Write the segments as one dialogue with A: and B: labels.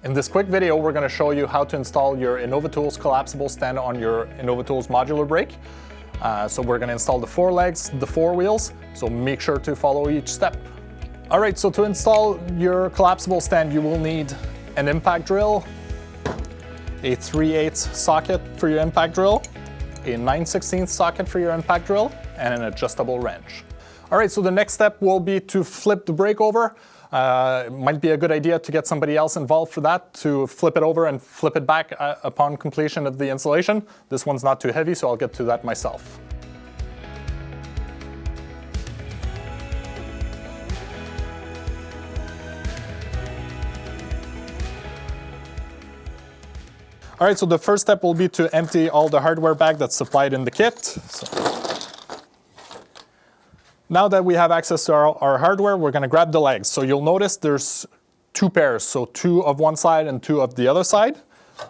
A: In this quick video, we're going to show you how to install your Innovatools Collapsible Stand on your Innovatools Modular Brake. So we're going to install the 4 legs, the 4 wheels, so make sure to follow each step. All right, so to install your collapsible stand, you will need an impact drill, a 3/8 socket for your impact drill, a 9/16 socket for your impact drill, and an adjustable wrench. All right, so the next step will be to flip the brake over. It might be a good idea to get somebody else involved for that, to flip it over and flip it back upon completion of the installation. This one's not too heavy, so I'll get to that myself. All right, so the first step will be to empty all the hardware bag that's supplied in the kit. So now that we have access to our hardware, we're going to grab the legs. So you'll notice there's 2 pairs, so 2 of one side and 2 of the other side.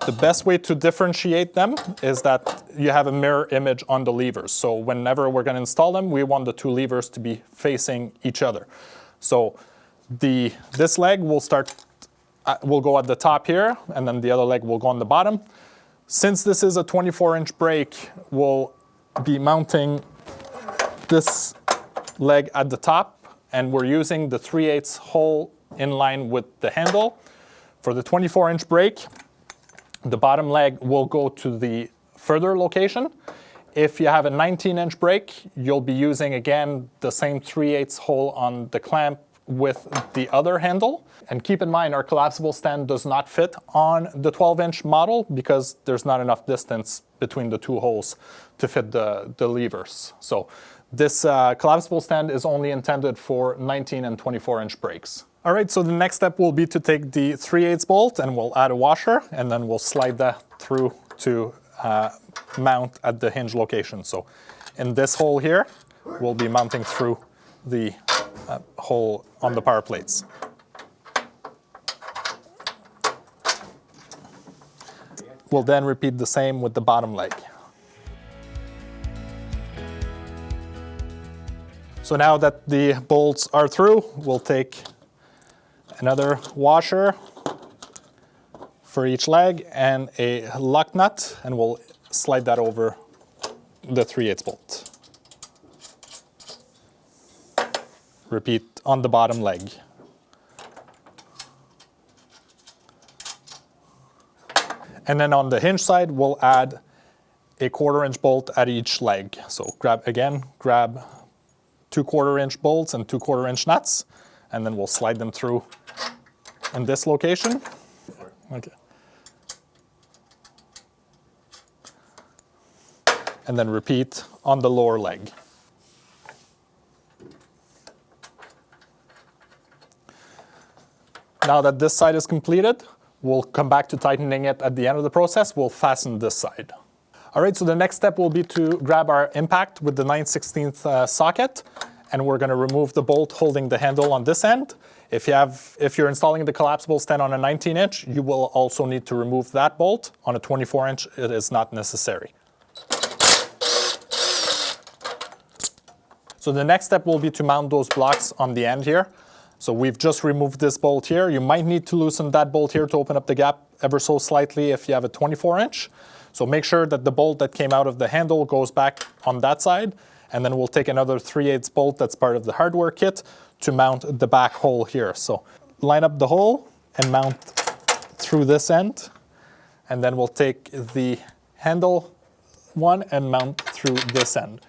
A: The best way to differentiate them is that you have a mirror image on the levers. So whenever we're going to install them, we want the 2 levers to be facing each other. So this leg will go at the top here, and then the other leg will go on the bottom. Since this is a 24-inch brake, we'll be mounting this leg at the top, and we're using the 3/8 hole in line with the handle. For the 24-inch brake, the bottom leg will go to the further location. If you have a 19-inch brake, you'll be using, again, the same 3/8 hole on the clamp with the other handle. And keep in mind, our collapsible stand does not fit on the 12-inch model because there's not enough distance between the 2 holes to fit the levers. So this collapsible stand is only intended for 19 and 24-inch brakes. All right, so the next step will be to take the 3/8 bolt and we'll add a washer, and then we'll slide that through to mount at the hinge location. So in this hole here, we'll be mounting through the hole on the power plates. We'll then repeat the same with the bottom leg. So now that the bolts are through, we'll take another washer for each leg and a lock nut, and we'll slide that over the 3/8 bolt. Repeat on the bottom leg. And then on the hinge side, we'll add a 1/4-inch bolt at each leg. So grab 2 1/4-inch bolts and 2 1/4-inch nuts, and then we'll slide them through in this location. Okay. And then repeat on the lower leg. Now that this side is completed, we'll come back to tightening it at the end of the process. We'll fasten this side. All right, so the next step will be to grab our impact with the 9/16 socket, and we're going to remove the bolt holding the handle on this end. If you're installing the collapsible stand on a 19-inch, you will also need to remove that bolt. On a 24-inch, it is not necessary. So the next step will be to mount those blocks on the end here. So we've just removed this bolt here. You might need to loosen that bolt here to open up the gap ever so slightly if you have a 24-inch. So make sure that the bolt that came out of the handle goes back on that side, and then we'll take another 3/8 bolt that's part of the hardware kit to mount the back hole here. So line up the hole and mount through this end, and then we'll take the handle one and mount through this end.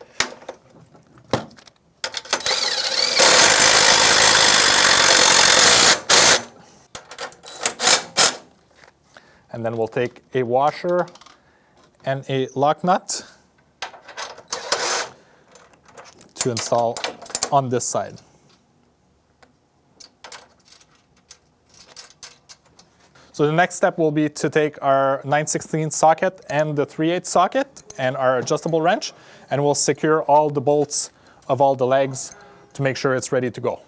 A: And then we'll take a washer and a lock nut to install on this side. So the next step will be to take our 9/16 socket and the 3/8 socket and our adjustable wrench, and we'll secure all the bolts of all the legs to make sure it's ready to go.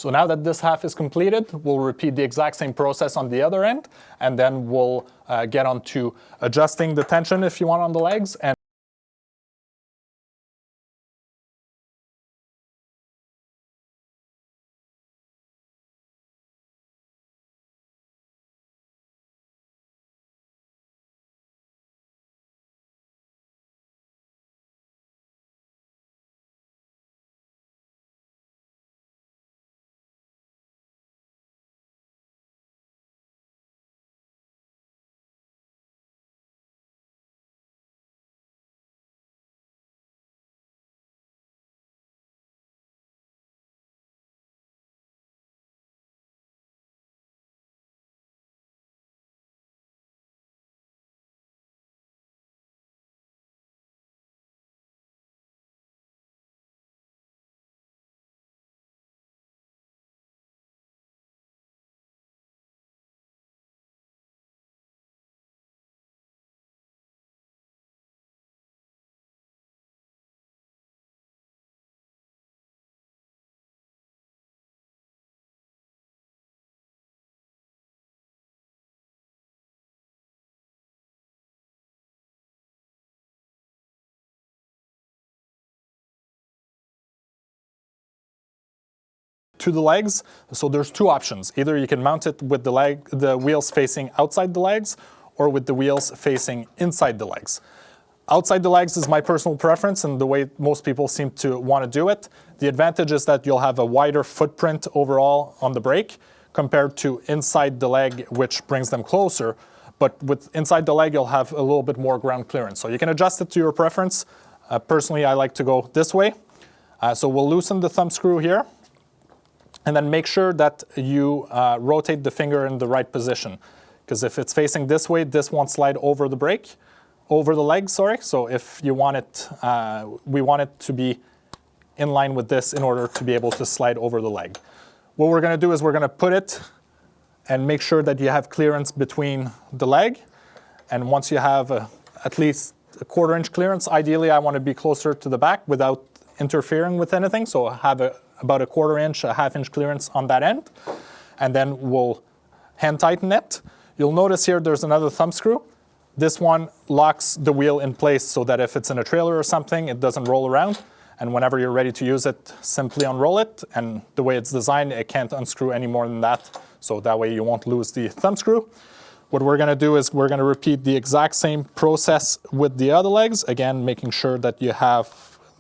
A: So now that this half is completed, we'll repeat the exact same process on the other end, and then we'll get on to adjusting the tension if you want on the legs. And to the legs, so there's two options. Either you can mount it with the wheels facing outside the legs, or with the wheels facing inside the legs. Outside the legs is my personal preference and the way most people seem to want to do it. The advantage is that you'll have a wider footprint overall on the brake compared to inside the leg, which brings them closer. But with inside the leg, you'll have a little bit more ground clearance. So you can adjust it to your preference. Personally, I like to go this way. So we'll loosen the thumb screw here, and then make sure that you rotate the finger in the right position. Because if it's facing this way, this won't slide over the brake, over the leg, sorry. So if you want it, we want it to be in line with this in order to be able to slide over the leg. What we're gonna do is we're gonna put it and make sure that you have clearance between the leg. And once you have at least a 1/4 inch clearance, ideally I wanna be closer to the back without interfering with anything. So have about a 1/4 inch, a 1/2 inch clearance on that end. And then we'll hand tighten it. You'll notice here there's another thumb screw. This one locks the wheel in place so that if it's in a trailer or something, it doesn't roll around. And whenever you're ready to use it, simply unroll it. And the way it's designed, it can't unscrew any more than that. So that way you won't lose the thumb screw. What we're gonna do is we're gonna repeat the exact same process with the other legs. Again, making sure that you have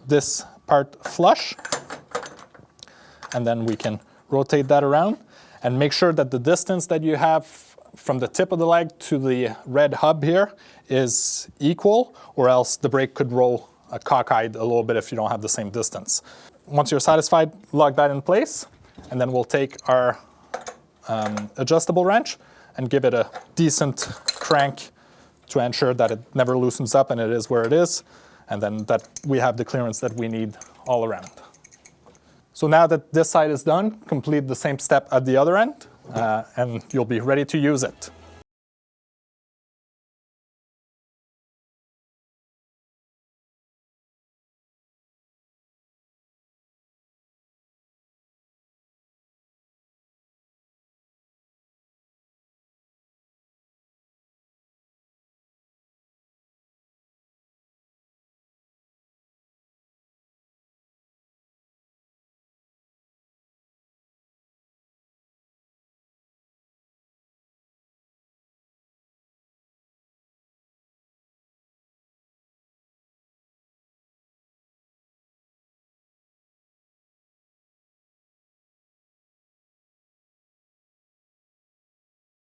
A: this part flush. And then we can rotate that around and make sure that the distance that you have from the tip of the leg to the red hub here is equal, or else the brake could roll cockeyed a little bit if you don't have the same distance. Once you're satisfied, lock that in place, and then we'll take our adjustable wrench and give it a decent crank to ensure that it never loosens up and it is where it is, and then that we have the clearance that we need all around. So now that this side is done, complete the same step at the other end, and you'll be ready to use it.